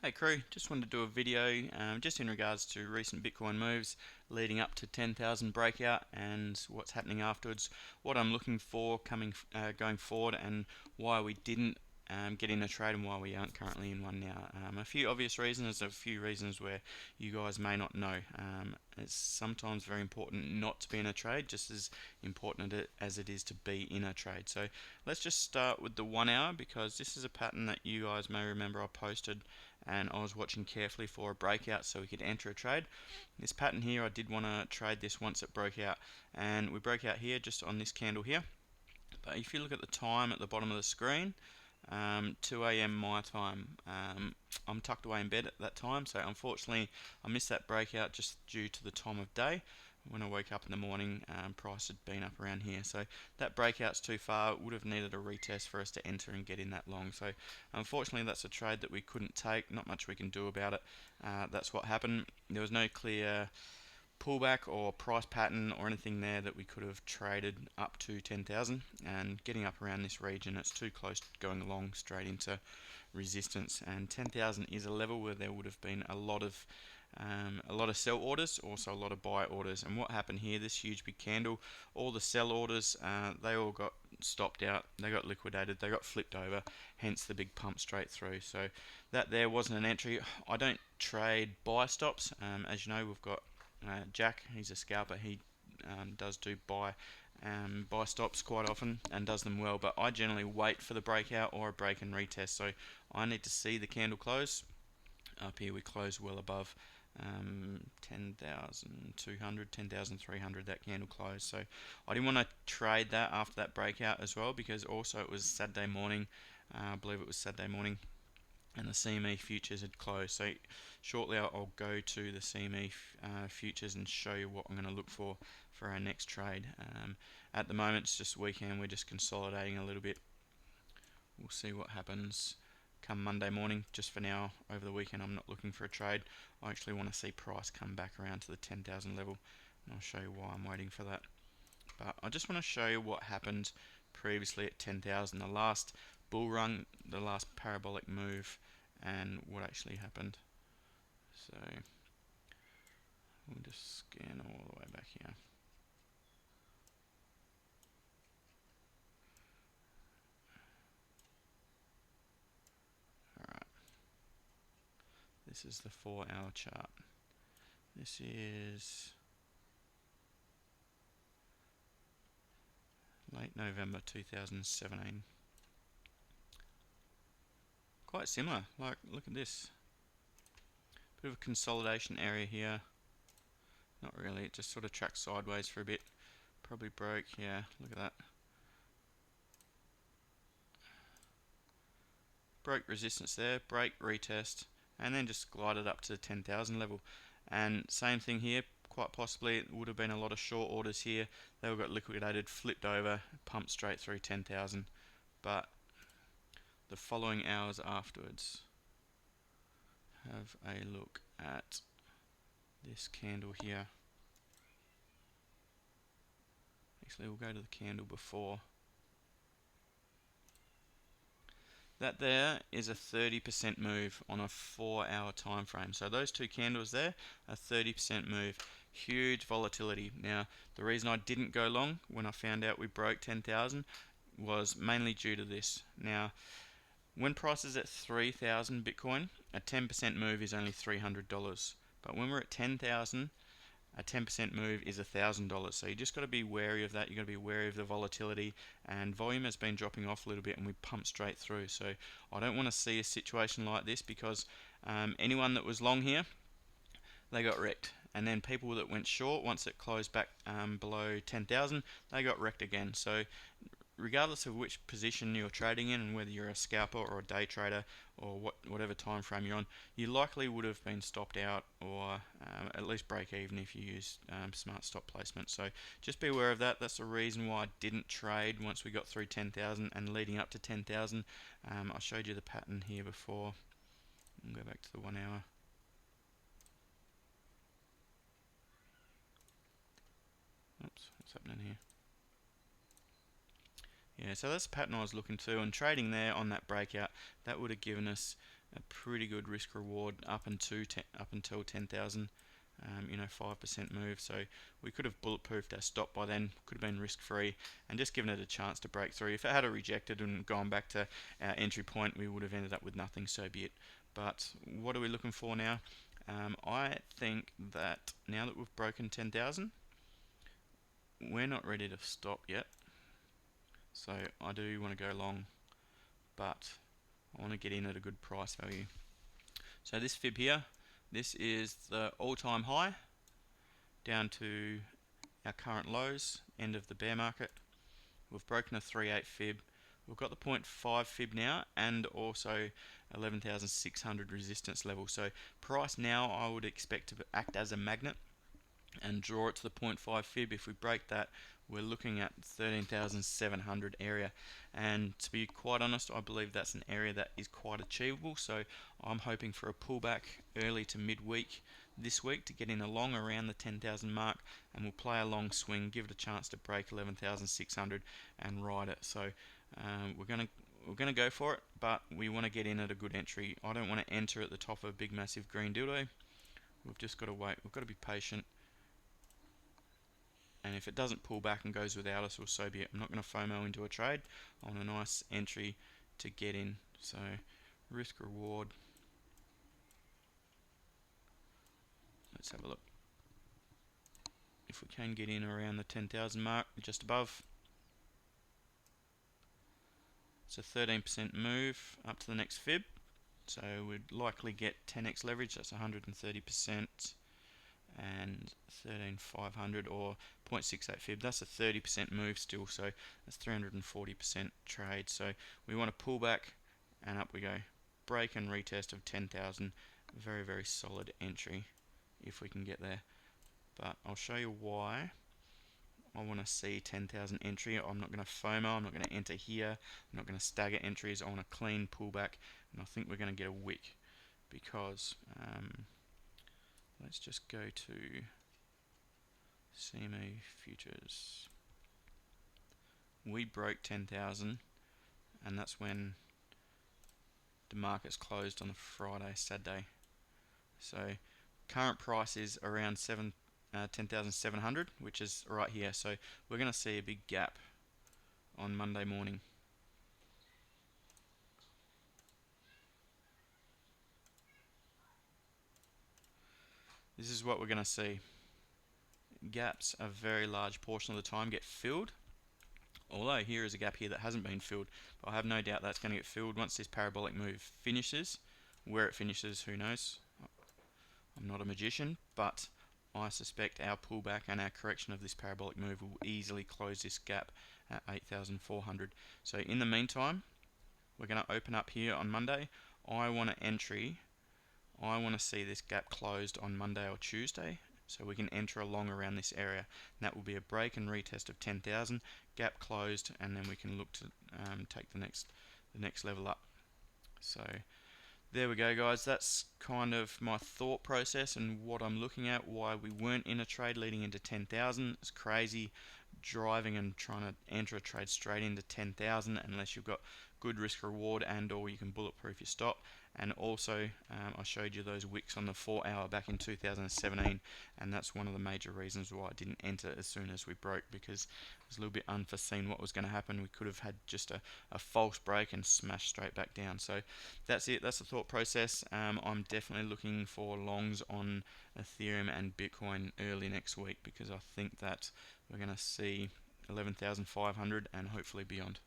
Hey crew, just wanted to do a video just in regards to recent Bitcoin moves leading up to 10,000 breakout and what's happening afterwards, what I'm looking for going forward, and why we didn't get in a trade and why we aren't currently in one now. A few obvious reasons, a few reasons where you guys may not know. It's sometimes very important not to be in a trade, just as important as it is to be in a trade. So let's just start with the 1 hour, because this is a pattern that you guys may remember I posted and I was watching carefully for a breakout so we could enter a trade. This pattern here, I did want to trade this once it broke out, and we broke out here just on this candle here. But if you look at the time at the bottom of the screen, 2 a.m. my time. I'm tucked away in bed at that time, so unfortunately I missed that breakout just due to the time of day. When I woke up in the morning, price had been up around here, so that breakout's too far. It would have needed a retest for us to enter and get in that long. So unfortunately that's a trade that we couldn't take. Not much we can do about it. That's what happened. There was no clear pullback or price pattern or anything there that we could have traded up to 10,000, and getting up around this region, it's too close going long straight into resistance, and 10,000 is a level where there would have been a lot of sell orders, also a lot of buy orders. And what happened here, this huge big candle, all the sell orders, they all got stopped out, they got liquidated, they got flipped over, hence the big pump straight through. So that there wasn't an entry. I don't trade buy stops. As you know, we've got Jack, he's a scalper. He does do buy stops quite often and does them well, but I generally wait for the breakout or a break and retest. So I need to see the candle close. Up here we close well above 10,200, 10,300, that candle closed. So I didn't want to trade that after that breakout as well, because also it was Saturday morning. I believe it was Saturday morning, and the CME futures had closed. So shortly I'll go to the CME futures and show you what I'm going to look for our next trade. At the moment it's just weekend, we're just consolidating a little bit. We'll see what happens come Monday morning. Just for now, over the weekend I'm not looking for a trade. I actually want to see price come back around to the 10,000 level, and I'll show you why I'm waiting for that. But I just want to show you what happened previously at 10,000, the last bull run, the last parabolic move, and what actually happened. So we'll just scan all the way back here. Alright, this is the 4 hour chart. This is late November 2017. Quite similar, like look at this. Bit of a consolidation area here. Not really, it just sort of tracked sideways for a bit. Probably broke, yeah, look at that. Broke resistance there, break, retest, and then just glided up to the 10,000 level. And same thing here, quite possibly it would have been a lot of short orders here. They all got liquidated, flipped over, pumped straight through 10,000. But the following hours afterwards, have a look at this candle here. Actually, we'll go to the candle before. That there is a 30% move on a 4 hour time frame. So those two candles there, a 30% move. Huge volatility. Now, the reason I didn't go long when I found out we broke 10,000 was mainly due to this. Now, when price is at 3,000 Bitcoin, a 10% move is only $300. But when we're at 10,000, a 10% move is $1,000. So you just got to be wary of that. You got to be wary of the volatility, and volume has been dropping off a little bit, and we pumped straight through. So I don't want to see a situation like this, because anyone that was long here, they got wrecked. And then people that went short, once it closed back below 10,000, they got wrecked again. So regardless of which position you're trading in, and whether you're a scalper or a day trader or whatever time frame you're on, you likely would have been stopped out, or at least break even if you use smart stop placement. So just be aware of that. That's the reason why I didn't trade once we got through 10,000 and leading up to 10,000. I showed you the pattern here before. We'll go back to the 1 hour. Oops, what's happening here? Yeah, so that's the pattern I was looking to, and trading there on that breakout, that would have given us a pretty good risk reward up until 10,000. 5% move, so we could have bulletproofed our stop by then, could have been risk free and just given it a chance to break through. If it had rejected and gone back to our entry point, we would have ended up with nothing, so be it. But what are we looking for now? I think that now that we've broken 10,000, we're not ready to stop yet, so I do want to go long, but I want to get in at a good price value. So this fib here, this is the all-time high down to our current lows, end of the bear market. We've broken a 3.8 fib. We've got the 0.5 fib now and also 11,600 resistance level. So price now I would expect to act as a magnet and draw it to the 0.5 fib. If we break that, we're looking at 13,700 area, and to be quite honest, I believe that's an area that is quite achievable. So I'm hoping for a pullback early to midweek this week to get in along around the 10,000 mark, and we'll play a long swing, give it a chance to break 11,600 and ride it. So we're gonna go for it, but we want to get in at a good entry. I don't want to enter at the top of a big massive green dildo. We've just got to wait. We've got to be patient. And if it doesn't pull back and goes without us, well, so be it. I'm not going to FOMO into a trade. I want a nice entry to get in. So risk reward. Let's have a look. If we can get in around the 10,000 mark, just above. It's a 13% move up to the next fib. So we'd likely get 10x leverage. That's 130%. And 13,500 or 0.68 fib. That's a 30% move still, so that's 340% trade. So we want to pull back and up we go. Break and retest of 10,000. Very, very solid entry if we can get there. But I'll show you why I want to see 10,000 entry. I'm not going to FOMO. I'm not going to enter here. I'm not going to stagger entries. I want a clean pullback, and I think we're going to get a wick because let's just go to CME futures. We broke 10,000, and that's when the market's closed on the Friday, Saturday. So current price is around 10,700, which is right here. So we're going to see a big gap on Monday morning. This is what we're going to see. Gaps a very large portion of the time get filled, although here is a gap here that hasn't been filled, but I have no doubt that's going to get filled once this parabolic move finishes. Where it finishes, who knows? I'm not a magician, but I suspect our pullback and our correction of this parabolic move will easily close this gap at 8,400. So in the meantime, we're going to open up here on Monday. I want to see this gap closed on Monday or Tuesday, so we can enter along around this area. And that will be a break and retest of 10,000, gap closed, and then we can look to take the next level up. So there we go, guys. That's kind of my thought process and what I'm looking at, why we weren't in a trade leading into 10,000. It's crazy driving and trying to enter a trade straight into 10,000 unless you've got good risk reward and or you can bulletproof your stop. And also I showed you those wicks on the 4 hour back in 2017, and that's one of the major reasons why I didn't enter as soon as we broke, because it was a little bit unforeseen what was going to happen. We could have had just a false break and smash straight back down. So that's it. That's the thought process. I'm definitely looking for longs on Ethereum and Bitcoin early next week, because I think that we're going to see 11,500 and hopefully beyond.